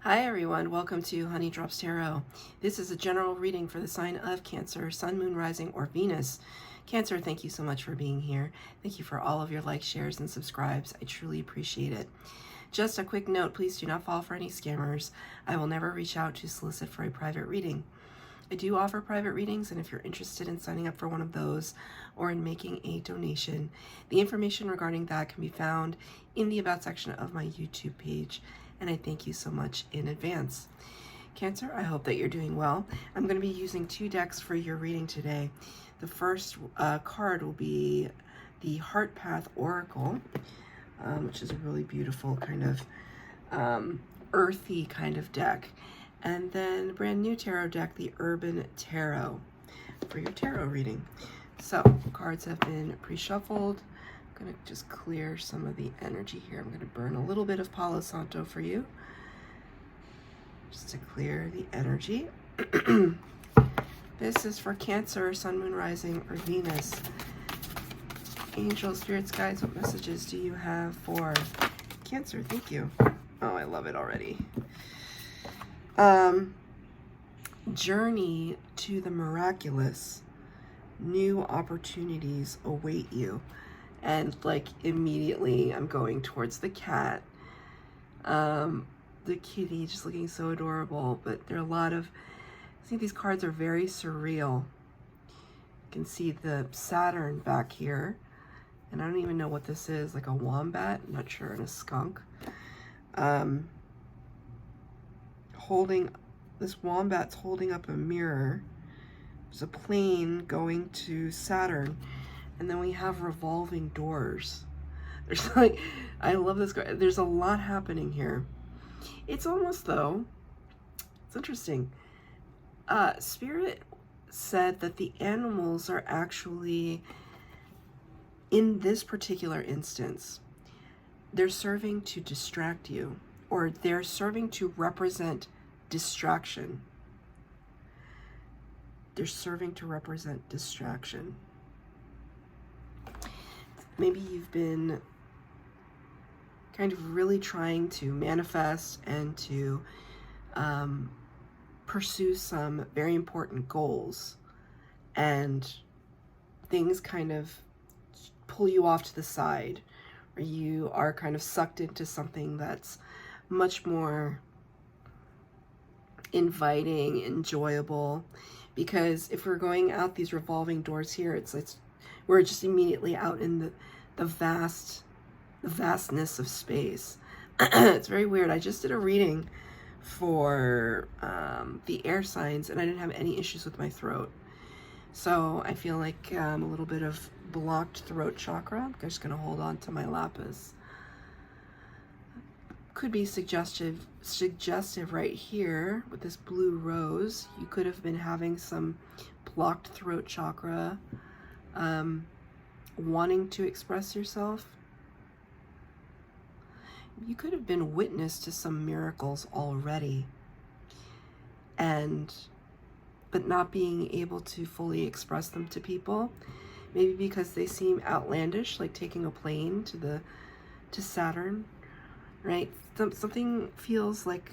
Hi everyone, welcome to Honey Drops Tarot. This is a general reading for the sign of Cancer, Sun, Moon, Rising, or Venus. Cancer, thank you so much for being here. Thank you for all of your likes, shares, and subscribes. I truly appreciate it. Just a quick note, please do not fall for any scammers. I will never reach out to solicit for a private reading. I do offer private readings, and if you're interested in signing up for one of those or in making a donation, the information regarding that can be found in the About section of my YouTube page, and I thank you so much in advance. Cancer, I hope that you're doing well. I'm going to be using two decks for your reading today. The first card will be the Heart Path Oracle, which is a really beautiful kind of earthy kind of deck. And then the brand new tarot deck, the Urban Tarot, for your tarot reading. So, cards have been pre-shuffled. I'm going to just clear some of the energy here. I'm going to burn a little bit of Palo Santo for you, just to clear the energy. This is for Cancer, Sun, Moon, Rising, or Venus. Angels, spirits, guides, what messages do you have for Cancer? Thank you. Oh, I love it already. Journey to the miraculous. New opportunities await you. And like immediately I'm going towards the cat. The kitty just looking so adorable, but there are a lot of, I think these cards are very surreal. You can see the Saturn back here, and I don't even know what this is, like a wombat, I'm not sure, and a skunk. This wombat's holding up a mirror. There's a plane going to Saturn, and then we have revolving doors. There's like, I love this card. There's a lot happening here. It's almost though, it's interesting. Spirit said that the animals are actually, in this particular instance, they're serving to distract you, or they're serving to represent distraction. They're serving to represent distraction. Maybe you've been kind of really trying to manifest and to pursue some very important goals, and things kind of pull you off to the side, or you are kind of sucked into something that's much more inviting, enjoyable. Because if we're going out these revolving doors here, it's we're just immediately out in the vastness of space. It's very weird. I just did a reading for the air signs, and I didn't have any issues with my throat. So I feel like a little bit of blocked throat chakra. I'm just going to hold on to my lapis. Could be suggestive right here with this blue rose. You could have been having some blocked throat chakra, wanting to express yourself. You could have been witness to some miracles already, but not being able to fully express them to people, maybe because they seem outlandish, like taking a plane to Saturn, right? Something feels like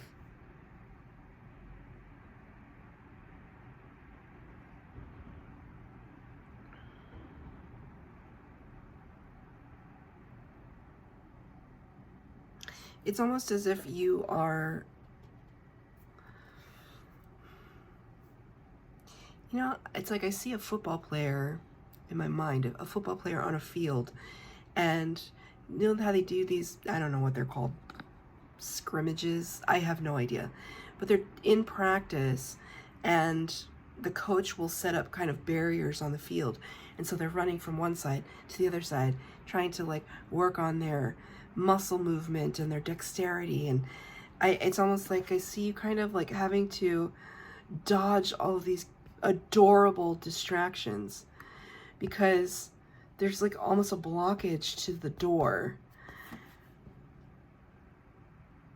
it's almost as if you are, you know, it's like I see a football player in my mind, a football player on a field, and you know how they do these, I don't know what they're called, scrimmages, I have no idea, but they're in practice, and the coach will set up kind of barriers on the field, and so they're running from one side to the other side, trying to like work on their muscle movement and their dexterity, and it's almost like I see you kind of like having to dodge all of these adorable distractions, because there's like almost a blockage to the door.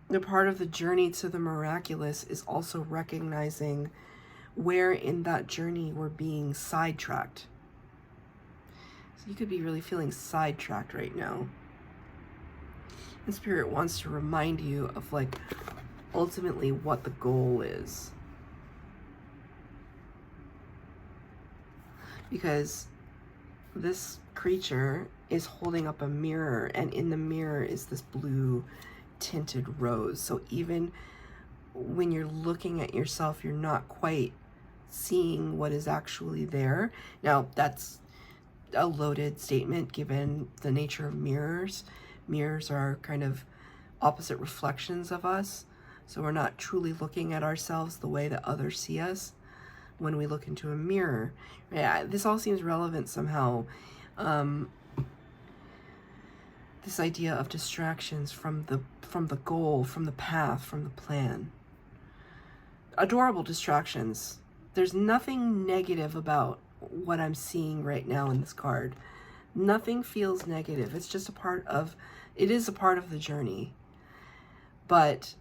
The part of the journey to the miraculous is also recognizing where in that journey we're being sidetracked. So you could be really feeling sidetracked right now. And Spirit wants to remind you of like ultimately what the goal is. Because this creature is holding up a mirror, and in the mirror is this blue tinted rose. So even when you're looking at yourself, you're not quite seeing what is actually there. Now, that's a loaded statement given the nature of mirrors. Mirrors are kind of opposite reflections of us. So we're not truly looking at ourselves the way that others see us when we look into a mirror. Yeah, this all seems relevant somehow. This idea of distractions from the goal, from the path, from the plan. Adorable distractions. There's nothing negative about what I'm seeing right now in this card. Nothing feels negative. It's just it is a part of the journey. But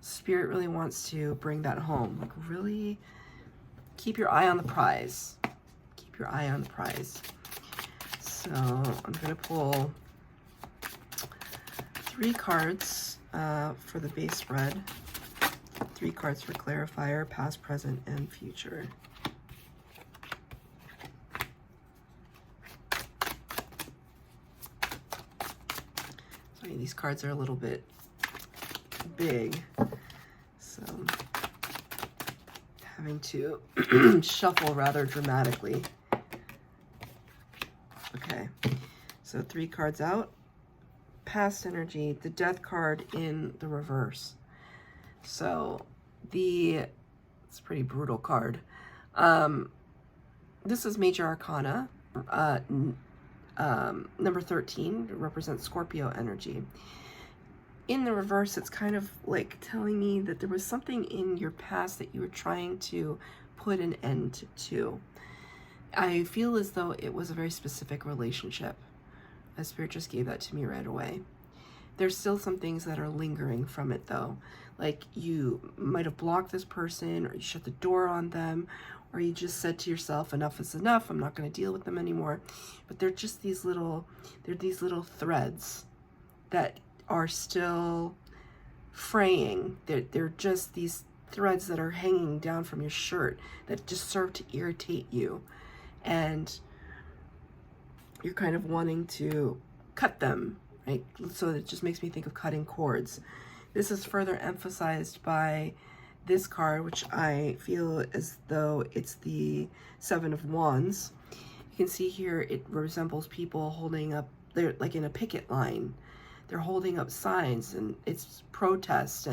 Spirit really wants to bring that home. Like, really keep your eye on the prize. Keep your eye on the prize. So I'm going to pull 3 cards for the base spread. 3 cards for clarifier, past, present, and future. Sorry, these cards are a little bit big, so having to shuffle rather dramatically. Okay, so 3 cards out. Past energy, the Death card in the reverse. So it's a pretty brutal card. This is Major Arcana. Number 13 represents Scorpio energy. In the reverse, it's kind of like telling me that there was something in your past that you were trying to put an end to. I feel as though it was a very specific relationship. As Spirit just gave that to me right away. There's still some things that are lingering from it though. Like, you might have blocked this person, or you shut the door on them, or you just said to yourself, enough is enough, I'm not going to deal with them anymore. But they're just these little threads that are still fraying. They're just these threads that are hanging down from your shirt that just serve to irritate you. And you're kind of wanting to cut them, right? So it just makes me think of cutting cords. This is further emphasized by this card, which I feel as though it's the 7 of Wands. You can see here it resembles people holding up, they're like in a picket line. They're holding up signs, and it's protest,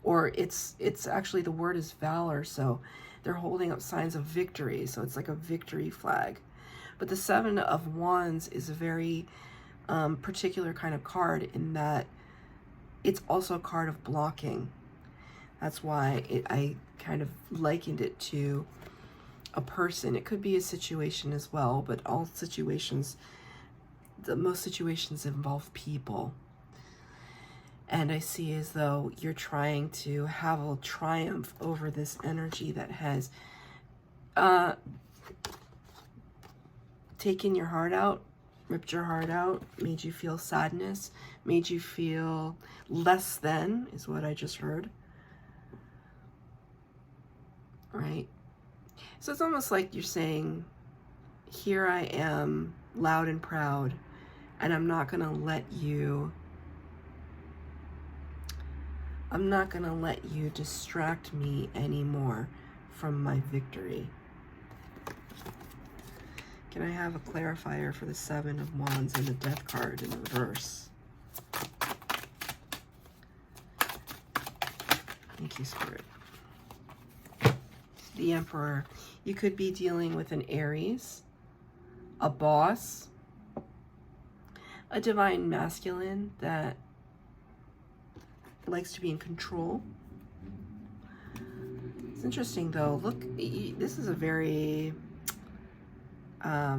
or it's actually, the word is valor, so they're holding up signs of victory. So it's like a victory flag. But the 7 of Wands is a very particular kind of card in that it's also a card of blocking. That's why I kind of likened it to a person. It could be a situation as well, but most situations involve people. And I see as though you're trying to have a triumph over this energy that has taken your heart out, ripped your heart out, made you feel sadness, made you feel less than, is what I just heard. Right? So it's almost like you're saying, here I am, loud and proud, and I'm not going to let you distract me anymore from my victory. Can I have a clarifier for the 7 of Wands and the Death card in the reverse? Thank you, Spirit. The Emperor. You could be dealing with an Aries, a boss, a divine masculine that likes to be in control. It's interesting though. Look, this is a very I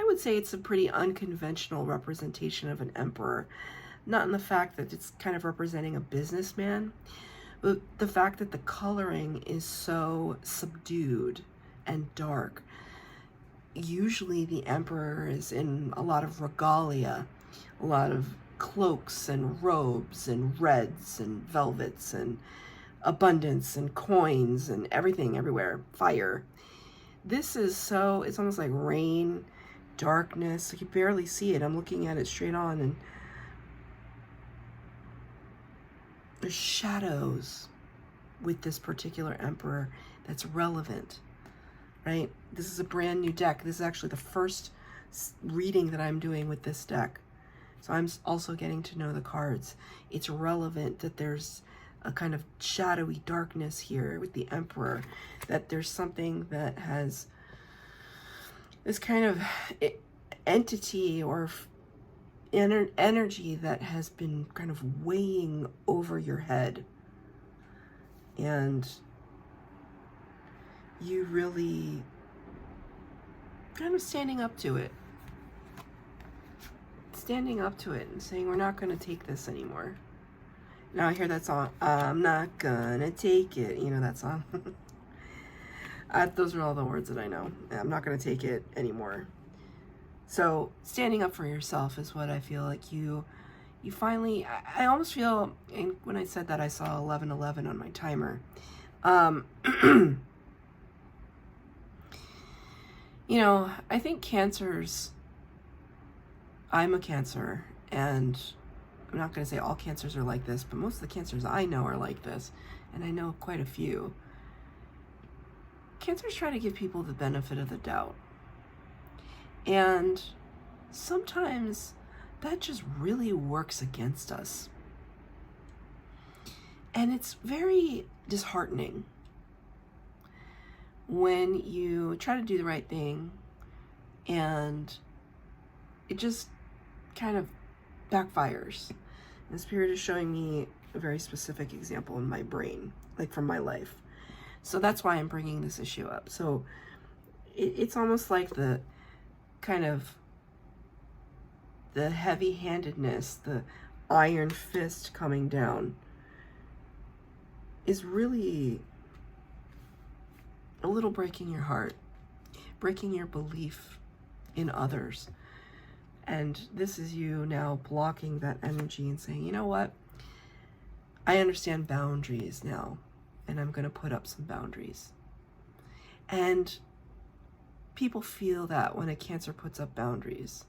would say it's a pretty unconventional representation of an emperor. Not in the fact that it's kind of representing a businessman, but the fact that the coloring is so subdued and dark. Usually the emperor is in a lot of regalia, a lot of cloaks and robes and reds and velvets and abundance and coins and everything everywhere. Fire. This is so, it's almost like rain, darkness. You can barely see it. I'm looking at it straight on, and there's shadows with this particular emperor that's relevant, right? This is a brand new deck. This is actually the first reading that I'm doing with this deck. So I'm also getting to know the cards. It's relevant that there's a kind of shadowy darkness here with the emperor, that there's something that has this kind of entity or energy that has been kind of weighing over your head, and you really kind of standing up to it and saying, we're not going to take this anymore. Now I hear that song, I'm not gonna take it, you know that song. Those are all the words that I know. I'm not gonna take it anymore. So standing up for yourself is what I feel like you finally, I almost feel, and when I said that I saw 11:11 on my timer. You know, I think cancers, I'm a Cancer, and I'm not going to say all cancers are like this, but most of the cancers I know are like this, and I know quite a few. Cancers try to give people the benefit of the doubt. And sometimes that just really works against us. And it's very disheartening when you try to do the right thing and it just kind of backfires. And the Spirit is showing me a very specific example in my brain, like from my life. So that's why I'm bringing this issue up. So it's almost like the kind of the heavy-handedness, the iron fist coming down is really a little breaking your heart, breaking your belief in others. And this is you now blocking that energy and saying, you know what? I understand boundaries now, and I'm going to put up some boundaries. And people feel that when a Cancer puts up boundaries.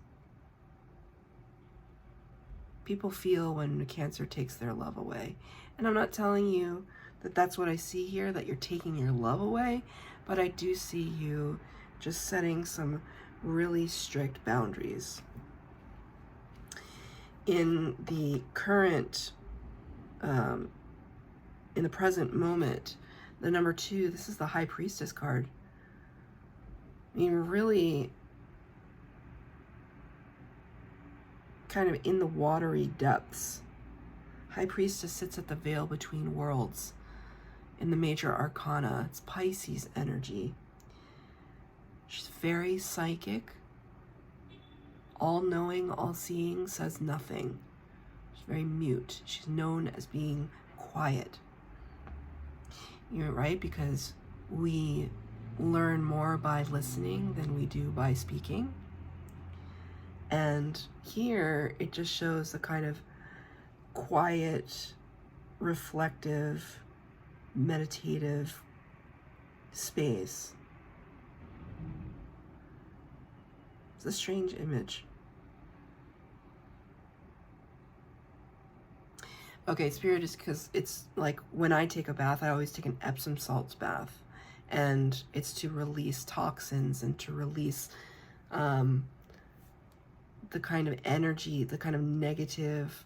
People feel when a Cancer takes their love away. And I'm not telling you that that's what I see here, that you're taking your love away, but I do see you just setting some really strict boundaries. In the current, in the present moment, the number 2, this is the High Priestess card. I mean, really kind of in the watery depths. High Priestess sits at the veil between worlds in the major arcana. It's Pisces energy. She's very psychic, all-knowing, all-seeing, says nothing. She's very mute. She's known as being quiet. You're right, because we learn more by listening than we do by speaking. And here it just shows the kind of quiet, reflective, meditative space. It's a strange image. Okay, Spirit is because it's like when I take a bath, I always take an Epsom salts bath. And it's to release toxins and to release the kind of energy, the kind of negative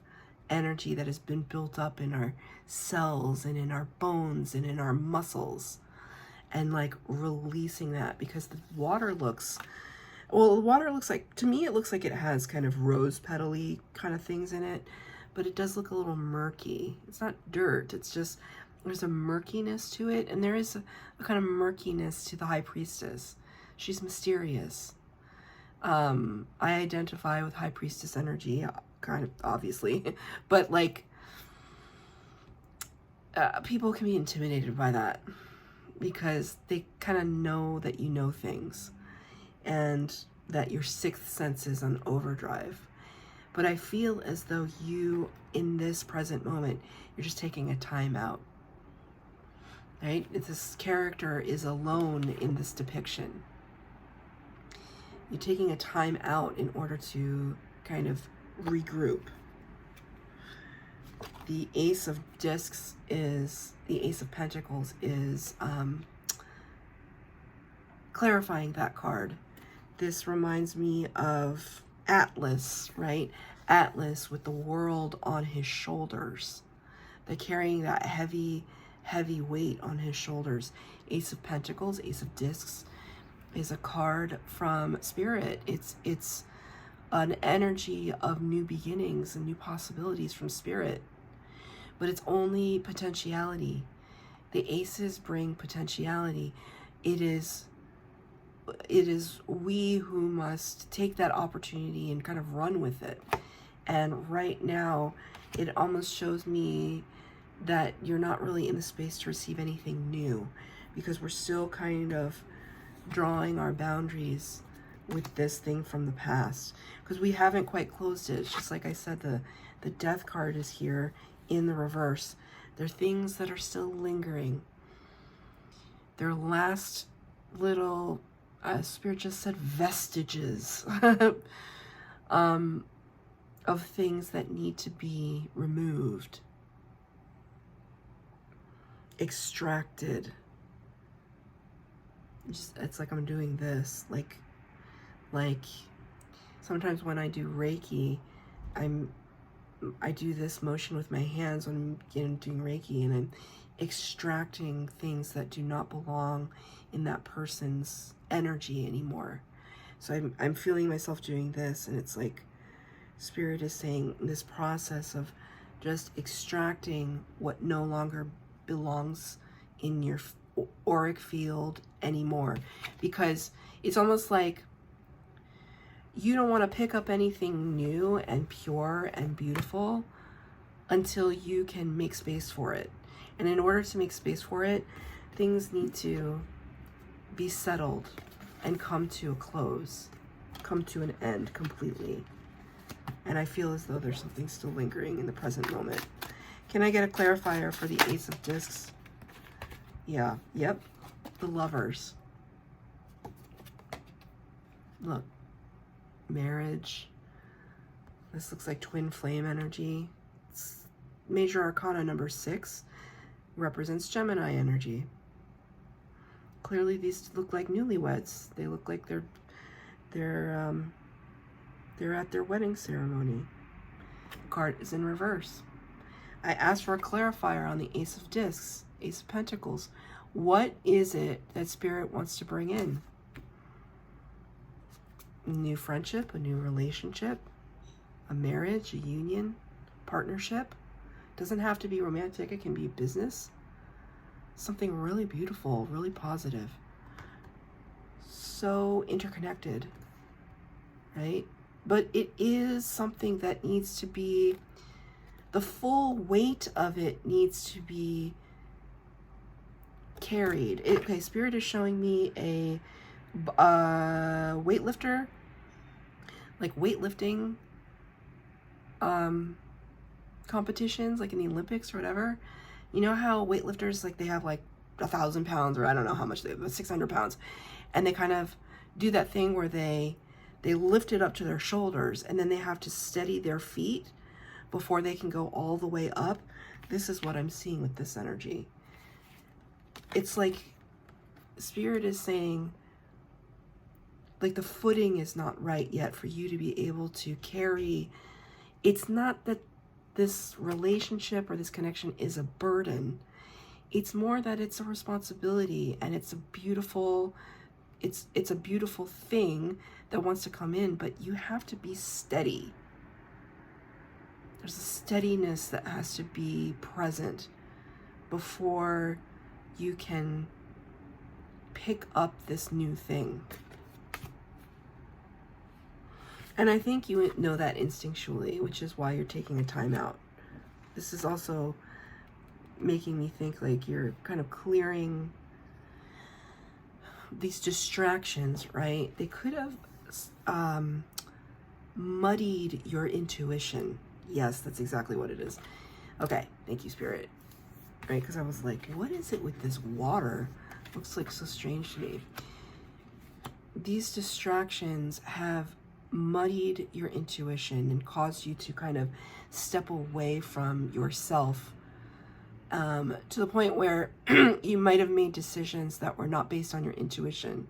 energy that has been built up in our cells and in our bones and in our muscles. And like releasing that, because the water looks, well, the water looks like, to me, it looks like it has kind of rose petal-y kind of things in it, but it does look a little murky. It's not dirt, it's just, there's a murkiness to it, and there is a kind of murkiness to the High Priestess. She's mysterious. I identify with High Priestess energy, kind of, obviously, but like, people can be intimidated by that because they kind of know that you know things and that your sixth sense is on overdrive. But I feel as though you, in this present moment, you're just taking a time out. Right? This character is alone in this depiction. You're taking a time out in order to kind of regroup. The Ace of Discs is, the Ace of Pentacles is clarifying that card. This reminds me of Atlas, right? Atlas with the world on his shoulders. They're carrying that heavy weight on his shoulders. Ace of Pentacles, Ace of Discs is a card from Spirit. It's an energy of new beginnings and new possibilities from Spirit. But it's only potentiality. The aces bring potentiality. It is we who must take that opportunity and kind of run with it. And right now, it almost shows me that you're not really in the space to receive anything new, because we're still kind of drawing our boundaries with this thing from the past, because we haven't quite closed it. It's just like I said, the Death card is here in the reverse. There are things that are still lingering. Their last little, Spirit just said vestiges of things that need to be removed, extracted. It's like I'm doing this, like sometimes when I do Reiki, I do this motion with my hands when I'm doing Reiki, and I'm extracting things that do not belong in that person's energy anymore. So I'm feeling myself doing this, and it's like Spirit is saying this process of just extracting what no longer belongs in your auric field anymore, because it's almost like you don't want to pick up anything new and pure and beautiful until you can make space for it. And in order to make space for it, things need to be settled and come to a close, come to an end completely. And I feel as though there's something still lingering in the present moment. Can I get a clarifier for the Ace of Discs? Yeah, yep, the Lovers. Look, marriage. This looks like twin flame energy. It's Major Arcana number 6 represents Gemini energy. Clearly these look like newlyweds. They look like they're at their wedding ceremony. The card is in reverse. I asked for a clarifier on the Ace of Discs, Ace of Pentacles. What is it that Spirit wants to bring in? A new friendship, a new relationship, a marriage, a union, partnership. Doesn't have to be romantic, it can be business. Something really beautiful, really positive. So interconnected, right? But it is something that needs to be, the full weight of it needs to be carried. Okay, Spirit is showing me a weightlifter, like weightlifting competitions, like in the Olympics or whatever. You know how weightlifters, like they have like 1,000 pounds, or I don't know how much they have, but 600 pounds, and they kind of do that thing where they lift it up to their shoulders, and then they have to steady their feet before they can go all the way up. This is what I'm seeing with this energy. It's like Spirit is saying, like, the footing is not right yet for you to be able to carry. It's not that this relationship or this connection is a burden. It's more that it's a responsibility, and it's a beautiful thing that wants to come in, but you have to be steady. There's a steadiness that has to be present before you can pick up this new thing. And I think you know that instinctually, which is why you're taking a time out. This is also making me think like you're kind of clearing these distractions, right? They could have muddied your intuition. Yes, that's exactly what it is. Okay, thank you, Spirit. Right, because I was like, what is it with this water? Looks like so strange to me. These distractions have muddied your intuition and caused you to kind of step away from yourself, to the point where you might have made decisions that were not based on your intuition,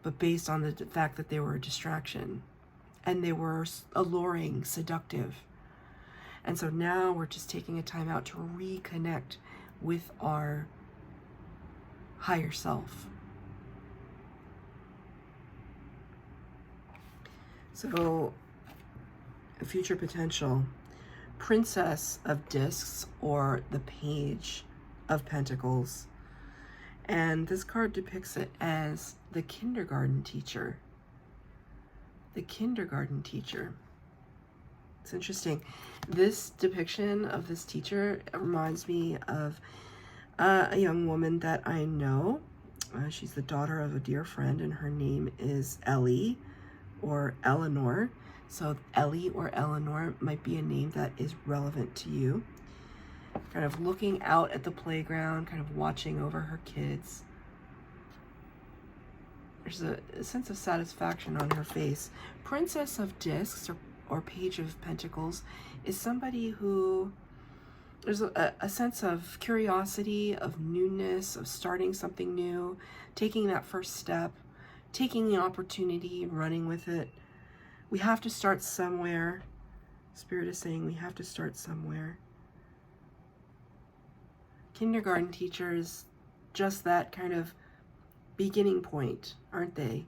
but based on the fact that they were a distraction and they were alluring, seductive. And so now we're just taking a time out to reconnect with our higher self. So, future potential, Princess of Discs, or the Page of Pentacles. And this card depicts it as the kindergarten teacher. The kindergarten teacher. It's interesting. This depiction of this teacher reminds me of a young woman that I know. She's the daughter of a dear friend, and her name is Ellie or Eleanor. So Ellie or Eleanor might be a name that is relevant to you. Kind of looking out at the playground, kind of watching over her kids. There's a sense of satisfaction on her face. Princess of Discs, or Page of Pentacles, is somebody who, there's a sense of curiosity, of newness, of starting something new, taking that first step, taking the opportunity and running with it. We have to start somewhere. Spirit is saying we have to start somewhere. Kindergarten teachers, just that kind of beginning point, aren't they?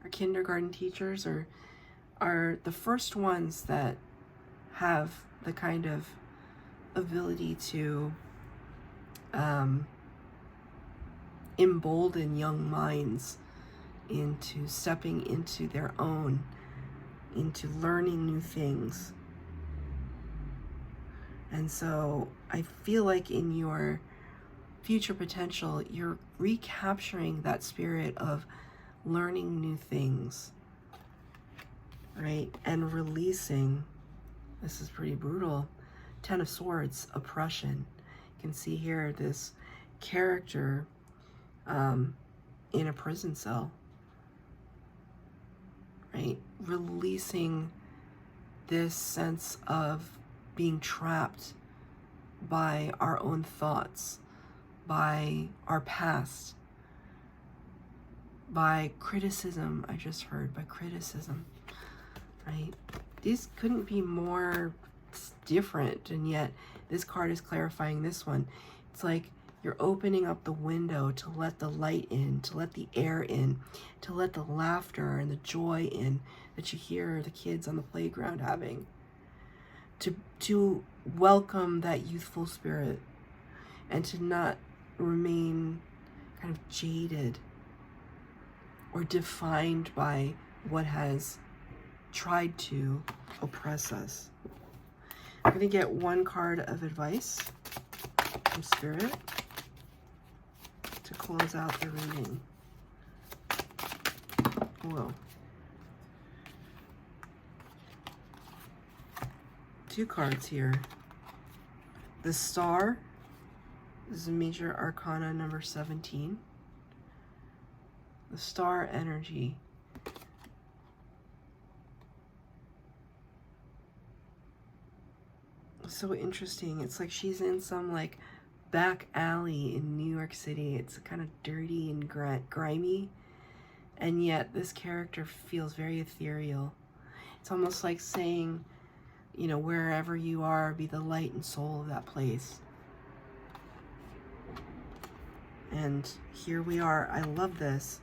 Our kindergarten teachers are the first ones that have the kind of ability to embolden young minds into stepping into their own, into learning new things. And so I feel like in your future potential, you're recapturing that spirit of learning new things, right? And releasing, this is pretty brutal, Ten of Swords, oppression. You can see here this character in a prison cell, right? Releasing this sense of being trapped by our own thoughts, by our past, by criticism. I just heard by criticism, right? These couldn't be more different, and yet this card is clarifying this one. It's like you're opening up the window to let the light in, to let the air in, to let the laughter and the joy in that you hear the kids on the playground having, to welcome that youthful spirit, and to not remain kind of jaded or defined by what has tried to oppress us. I'm going to get one card of advice from Spirit to close out the reading. Whoa. Two cards here. The Star. This is a major arcana number 17. The Star energy. So interesting. It's like she's in some like back alley in New York City. It's kind of dirty and grimy, and yet this character feels very ethereal. It's almost like saying, you know, wherever you are, be the light and soul of that place. And here we are. I love this.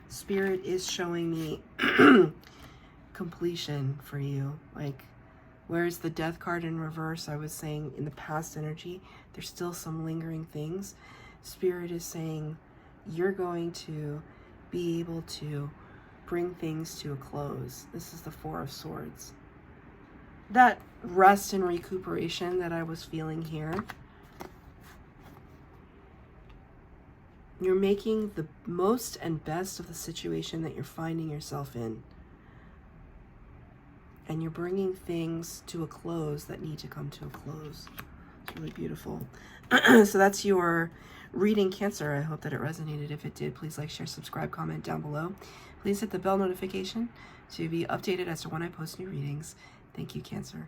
Spirit is showing me completion for you. Like, whereas the Death card in reverse, I was saying in the past energy, there's still some lingering things. Spirit is saying you're going to be able to bring things to a close. This is the Four of Swords. That rest and recuperation that I was feeling here, you're making the most and best of the situation that you're finding yourself in. and you're bringing things to a close that need to come to a close. It's really beautiful. So that's your reading, Cancer. I hope that it resonated. If it did, please like, share, subscribe, comment down below. Please hit the bell notification to be updated as to when I post new readings. Thank you, Cancer.